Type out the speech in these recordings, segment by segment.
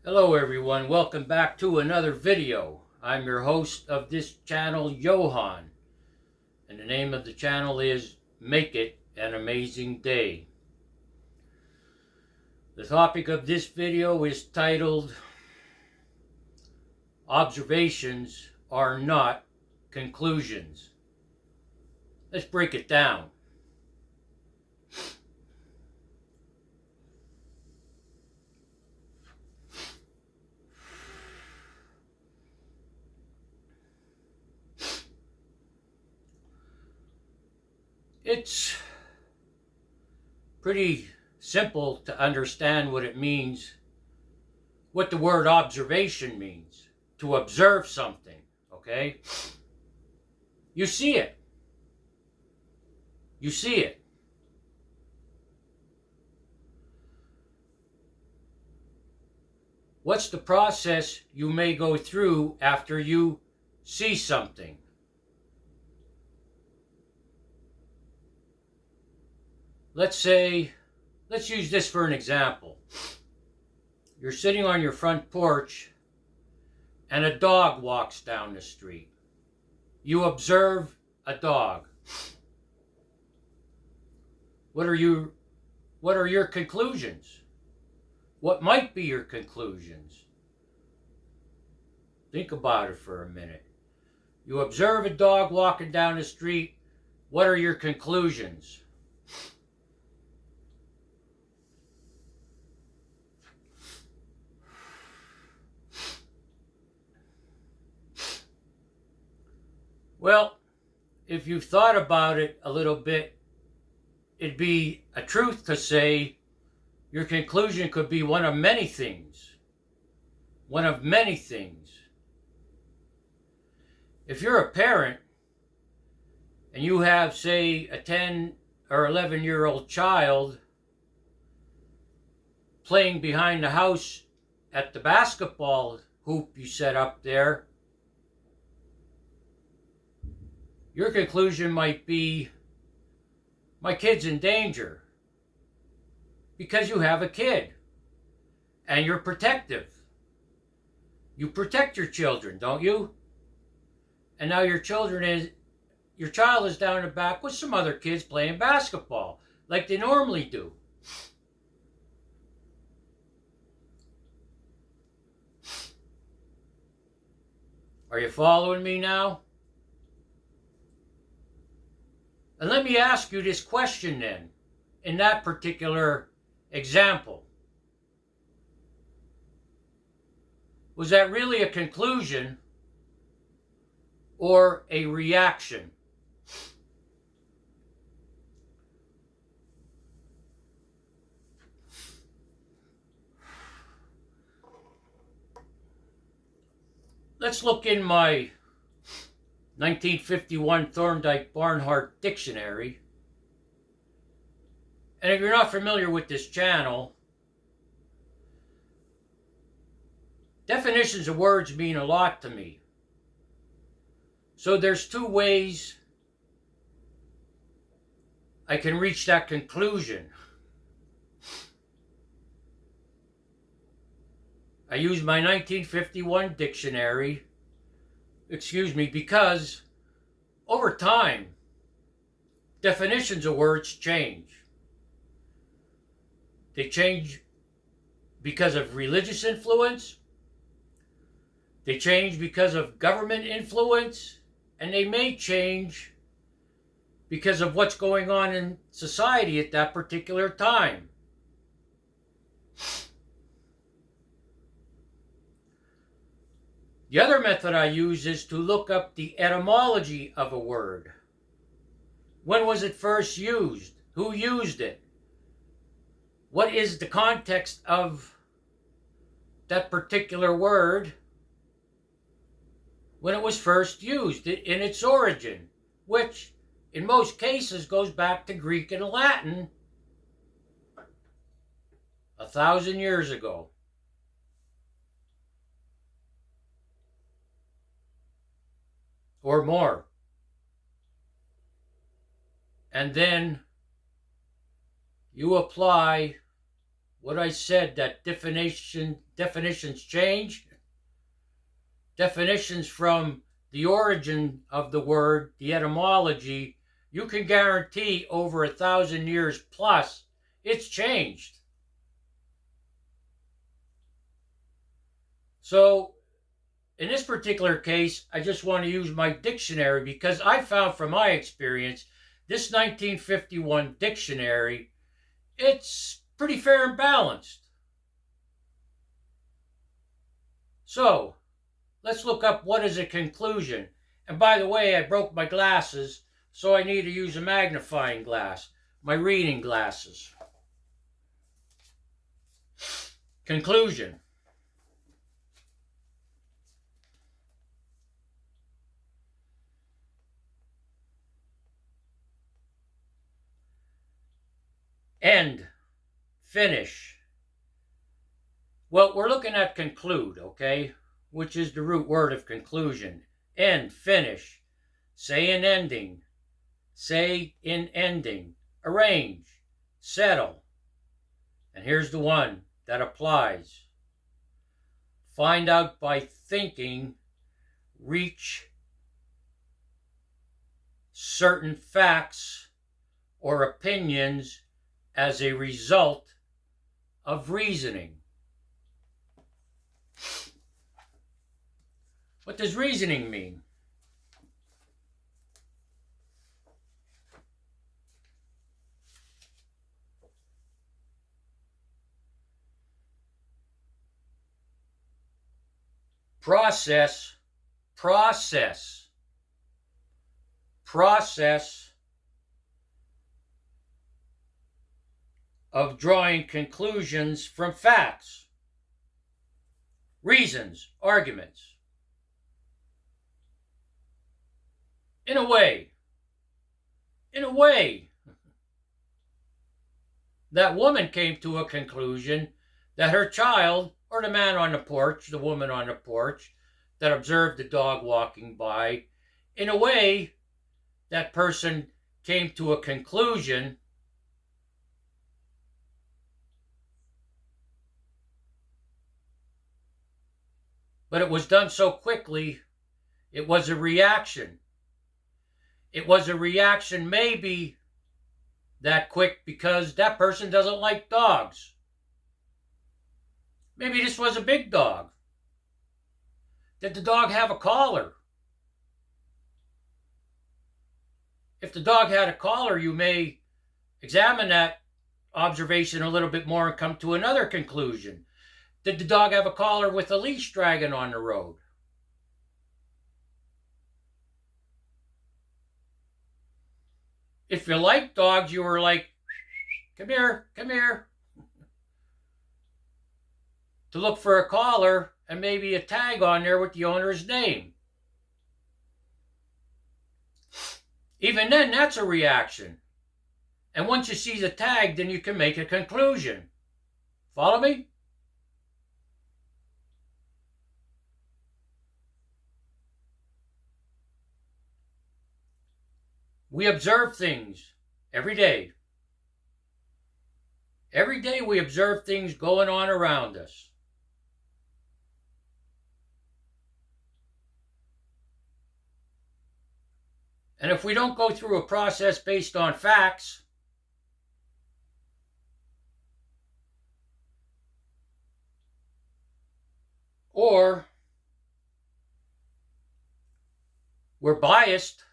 Hello everyone, welcome back to another video. I'm your host of this channel, Johan, and the name of the channel is Make It an Amazing Day. The topic of this video is titled, Observations Are Not Conclusions. Let's break it down. It's pretty simple to understand what it means, what the word observation means. To observe something, okay? You see it. You see it. What's the process you may go through after you see something? Let's use this for an example. You're sitting on your front porch and a dog walks down the street. You observe a dog. What are your conclusions? What might be your conclusions? Think about it for a minute. You observe a dog walking down the street. What are your conclusions? Well, if you've thought about it a little bit, it'd be a truth to say your conclusion could be one of many things. One of many things. If you're a parent and you have, say, a 10 or 11-year-old child playing behind the house at the basketball hoop you set up there, your conclusion might be, my kid's in danger, because you have a kid and you're protective. You protect your children, don't you? And now your child is down in the back with some other kids playing basketball like they normally do. Are you following me now? And let me ask you this question then, in that particular example. Was that really a conclusion or a reaction? Let's look in my 1951 Thorndike Barnhart Dictionary. And if you're not familiar with this channel, definitions of words mean a lot to me. So there's two ways I can reach that conclusion. I use my 1951 dictionary, because over time, definitions of words change. They change because of religious influence. They change because of government influence. And they may change because of what's going on in society at that particular time. The other method I use is to look up the etymology of a word. When was it first used? Who used it? What is the context of that particular word when it was first used in its origin, which in most cases goes back to Greek and Latin 1,000 years ago. Or more. And then you apply what I said, that definitions change. Definitions from the origin of the word, the etymology, you can guarantee over 1,000 years plus, it's changed. So in this particular case, I just want to use my dictionary because I found from my experience, this 1951 dictionary, it's pretty fair and balanced. So let's look up what is a conclusion. And by the way, I broke my glasses, so I need to use a magnifying glass, my reading glasses. Conclusion. End. Finish. Well, we're looking at conclude, okay? Which is the root word of conclusion. End. Finish. Say in ending. Say in ending. Arrange. Settle. And here's the one that applies. Find out by thinking. Reach certain facts or opinions as a result of reasoning. What does reasoning mean? Process of drawing conclusions from facts, reasons, arguments. In a way, that woman came to a conclusion that her child, or the man on the porch, the woman on the porch, that observed the dog walking by, in a way, that person came to a conclusion but it was done so quickly, it was a reaction. It was a reaction maybe that quick because that person doesn't like dogs. Maybe this was a big dog. Did the dog have a collar? If the dog had a collar, you may examine that observation a little bit more and come to another conclusion. Did the dog have a collar with a leash dragging on the road? If you like dogs, you were like, come here, come here. To look for a collar and maybe a tag on there with the owner's name. Even then, that's a reaction. And once you see the tag, then you can make a conclusion. Follow me? We observe things every day. Every day we observe things going on around us. And if we don't go through a process based on facts, or we're biased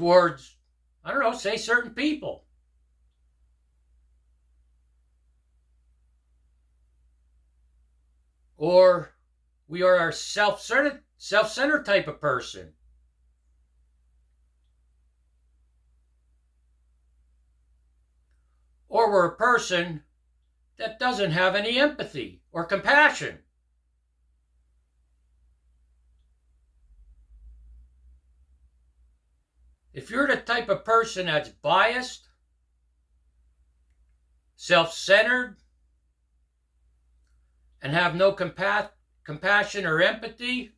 towards, I don't know, say certain people. Or we are a self-centered type of person. Or we're a person that doesn't have any empathy or compassion. If you're the type of person that's biased, self-centered, and have no compassion or empathy,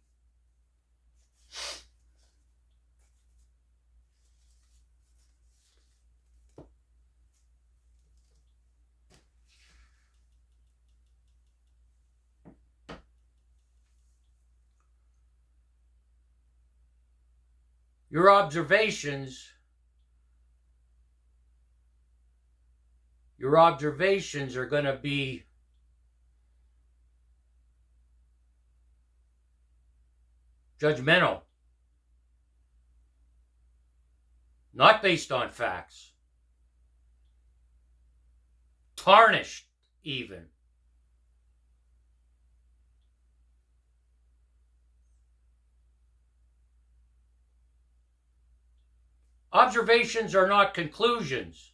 Your observations are going to be judgmental, not based on facts, tarnished even. Observations are not conclusions.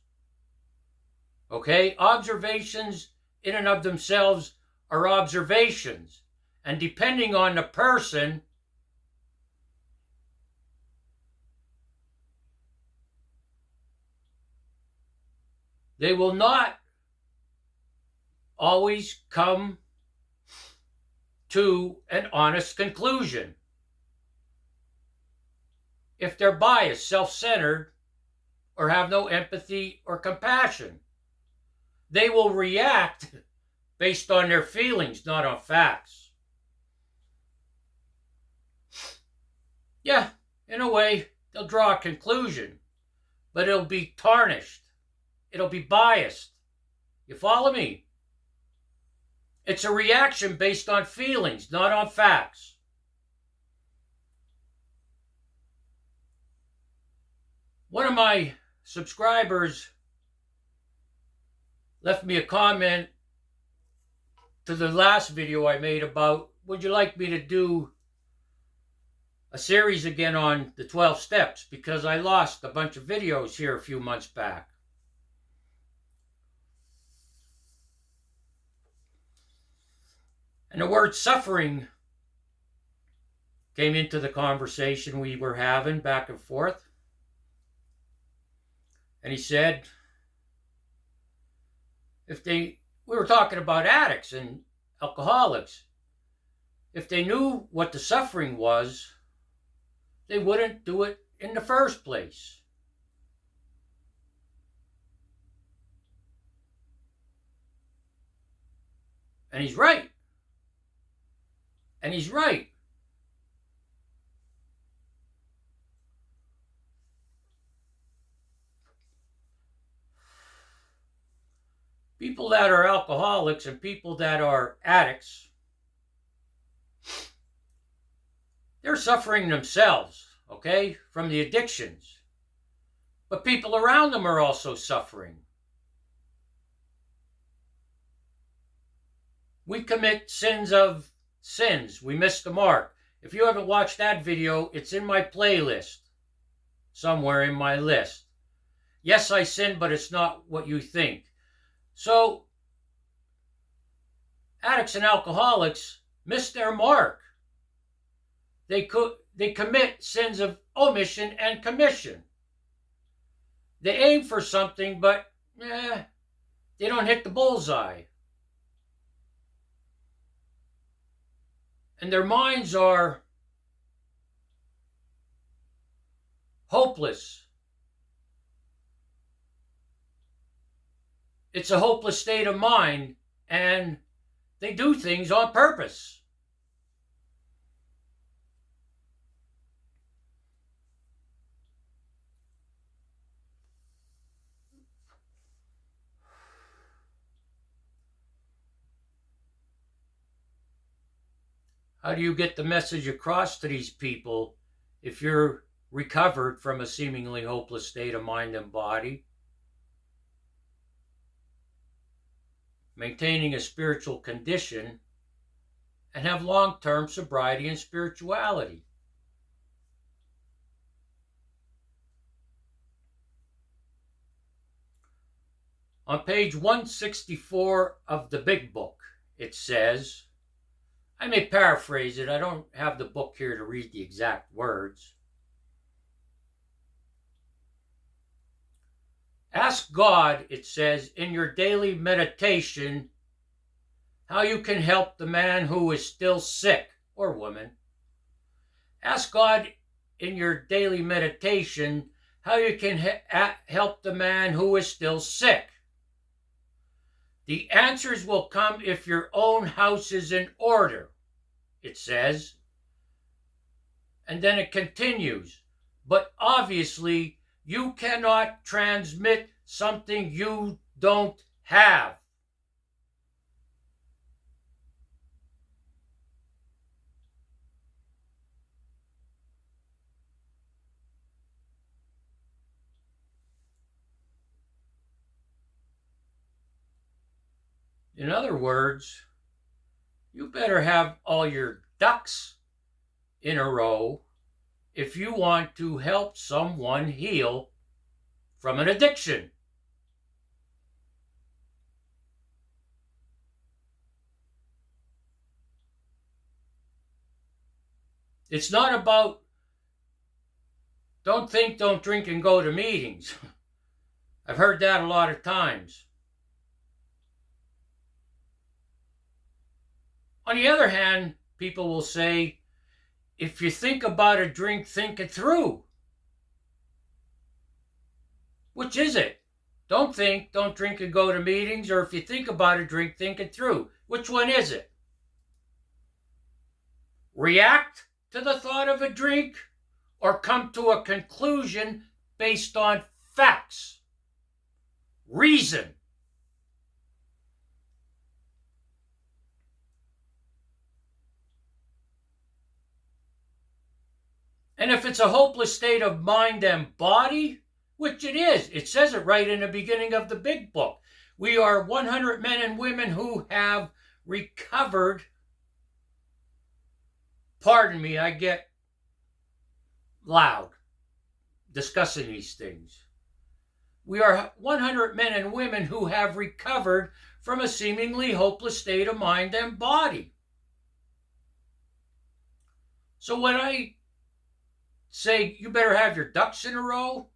Okay? Observations in and of themselves are observations. And depending on the person, they will not always come to an honest conclusion. If they're biased, self-centered, or have no empathy or compassion, they will react based on their feelings, not on facts. Yeah, in a way, they'll draw a conclusion, but it'll be tarnished. It'll be biased. You follow me? It's a reaction based on feelings, not on facts. One of my subscribers left me a comment to the last video I made about, would you like me to do a series again on the 12 steps, because I lost a bunch of videos here a few months back. And the word suffering came into the conversation we were having back and forth. And he said, we were talking about addicts and alcoholics. If they knew what the suffering was, they wouldn't do it in the first place. And he's right. And he's right. People that are alcoholics and people that are addicts, they're suffering themselves, okay, from the addictions. But people around them are also suffering. We commit sins of sins. We miss the mark. If you haven't watched that video, it's in my playlist, somewhere in my list. Yes, I sinned, but it's not what you think. So, addicts and alcoholics miss their mark. They commit sins of omission and commission. They aim for something, but they don't hit the bullseye. And their minds are hopeless. It's a hopeless state of mind, and they do things on purpose. How do you get the message across to these people if you're recovered from a seemingly hopeless state of mind and body? Maintaining a spiritual condition, and have long-term sobriety and spirituality. On page 164 of the Big Book, it says, I may paraphrase it, I don't have the book here to read the exact words. Ask God, it says, in your daily meditation, how you can help the man who is still sick, or woman. Ask God in your daily meditation how you can help the man who is still sick. The answers will come if your own house is in order, it says. And then it continues. But obviously, you cannot transmit something you don't have. In other words, you better have all your ducks in a row if you want to help someone heal from an addiction. It's not about don't think, don't drink, and go to meetings. I've heard that a lot of times. On the other hand, people will say, if you think about a drink, think it through. Which is it? Don't think, don't drink, and go to meetings, or if you think about a drink, think it through. Which one is it? React to the thought of a drink, or come to a conclusion based on facts, reason. And if it's a hopeless state of mind and body, which it is, it says it right in the beginning of the big book. We are 100 men and women who have recovered. Pardon me, I get loud discussing these things. We are 100 men and women who have recovered from a seemingly hopeless state of mind and body. So when I say you better have your ducks in a row,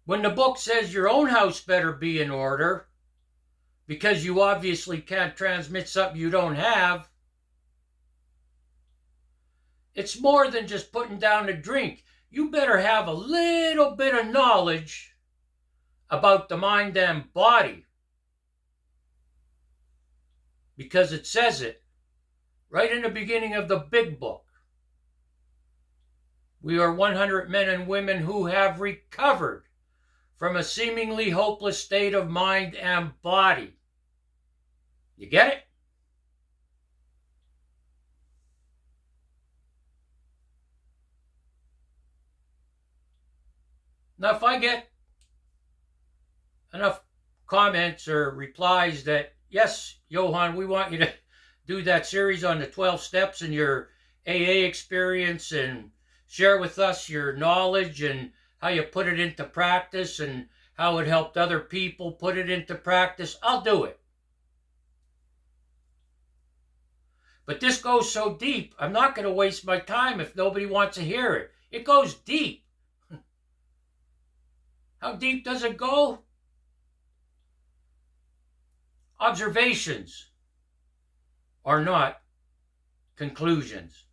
when the book says your own house better be in order because you obviously can't transmit something you don't have, it's more than just putting down a drink. You better have a little bit of knowledge about the mind and body, because it says it right in the beginning of the big book. We are 100 men and women who have recovered from a seemingly hopeless state of mind and body. You get it? Now, if I get enough comments or replies that, yes, Johan, we want you to do that series on the 12 steps and your AA experience and share with us your knowledge and how you put it into practice and how it helped other people put it into practice, I'll do it. But this goes so deep, I'm not going to waste my time if nobody wants to hear it. It goes deep. How deep does it go? Observations are not conclusions.